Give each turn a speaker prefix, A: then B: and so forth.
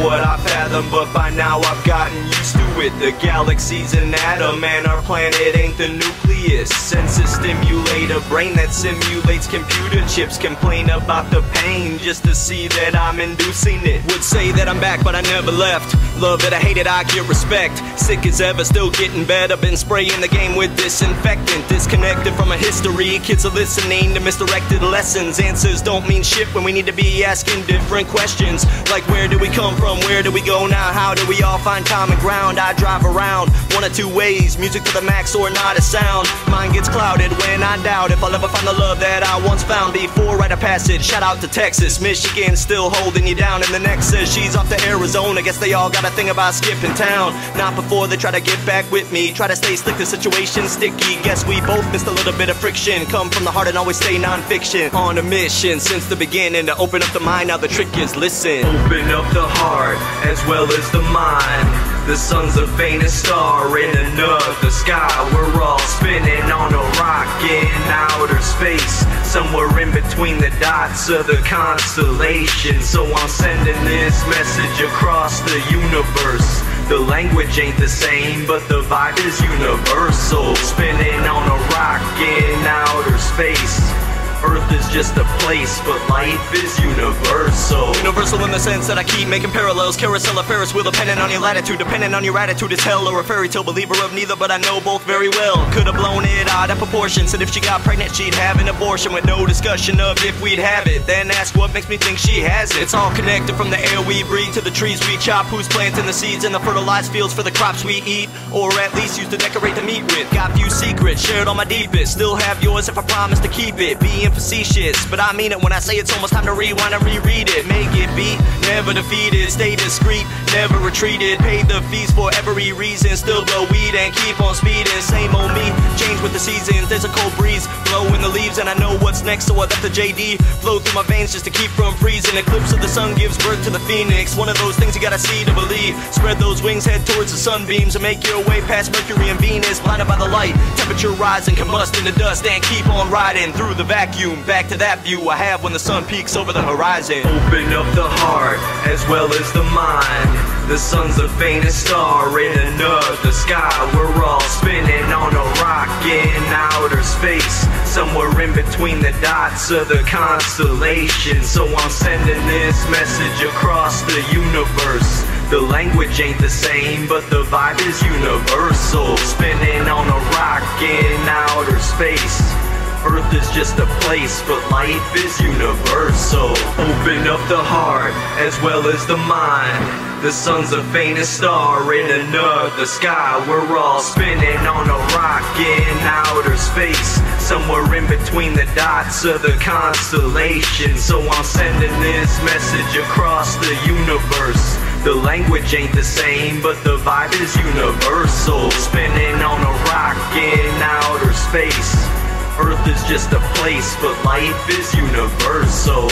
A: what I fathom, but by now I've gotten used to it. The galaxy's an atom, and our planet ain't the nucleus. Senses stimulate a brain that simulates computer chips. Complain about the pain just to see that I'm inducing it. Would say that I'm back, but I never left. Love it, I hate it, I get respect. Sick as ever, still getting better. Been spraying the game with disinfectant. Disconnected from a history, kids are listening to misdirected lessons. Answers don't mean shit when we need to be asking different questions. Like, where do we come from, where do we go now? How do we all find common ground? I drive around one of two ways, music to the max or not a sound. Mind gets clouded when I doubt if I'll ever find the love that I once found before rite of passage. Shout out to Texas, Michigan still holding you down. And the next says she's off to Arizona. Guess they all got a thing about skipping town. Not before they try to get back with me. Try to stay slick, the situation sticky. Guess we both missed a little bit of friction. Come from the heart and always stay non-fiction. On a mission since the beginning to open up the mind. Now the trick is listen. Open up the heart as well as the mind. The sun's the faintest star in another sky. We're all spinning on a rock in outer space, somewhere in between the dots of the constellation. So I'm sending this message across the universe. The language ain't the same, but the vibe is universal. Spinning on a rock in outer space. Earth is just a place, but life is universal. Universal in the sense that I keep making parallels. Carousel or Ferris wheel, depending on your latitude. Depending on your attitude, it's hell or a fairy tale. Believer of neither, but I know both very well. Could've blown it out of proportion. Said if she got pregnant, she'd have an abortion. With no discussion of if we'd have it. Then ask what makes me think she has it. It's all connected from the air we breathe to the trees we chop. Who's planting the seeds in the fertilized fields for the crops we eat, or at least use to decorate the meat with. Got few secrets, shared on my deepest. Still have yours if I promise to keep it. Being facetious, but I mean it when I say it's almost time to rewind and reread it. Make it beat, never defeated. Stay discreet, never retreated. Pay the fees for every reason. Still blow weed and keep on speeding. Same old me, change with the seasons. There's a cold breeze blowing the leaves, and I know what's next, so I let the JD flow through my veins just to keep from freezing. Eclipse of the sun gives birth to the phoenix. One of those things you gotta see to believe. Spread those wings, head towards the sunbeams, and make your way past Mercury and Venus. Blinded by the light, temperature rising, combust into dust, and keep on riding through the vacuum. Back to that view I have when the sun peaks over the horizon. Open up the heart as well as the mind. The sun's the faintest star in another sky. We're all spinning on a rock in outer space, somewhere in between the dots of the constellation. So I'm sending this message across the universe. The language ain't the same, but the vibe is universal. Spinning on a rock in outer space. Earth is just a place, but life is universal. Open up the heart as well as the mind. The sun's the faintest star in another sky. We're all spinning on a rock in outer space, somewhere in between the dots of the constellation. So I'm sending this message across the universe. The language ain't the same, but the vibe is universal. Spinning on a rock in outer space. Earth is just a place, but life is universal.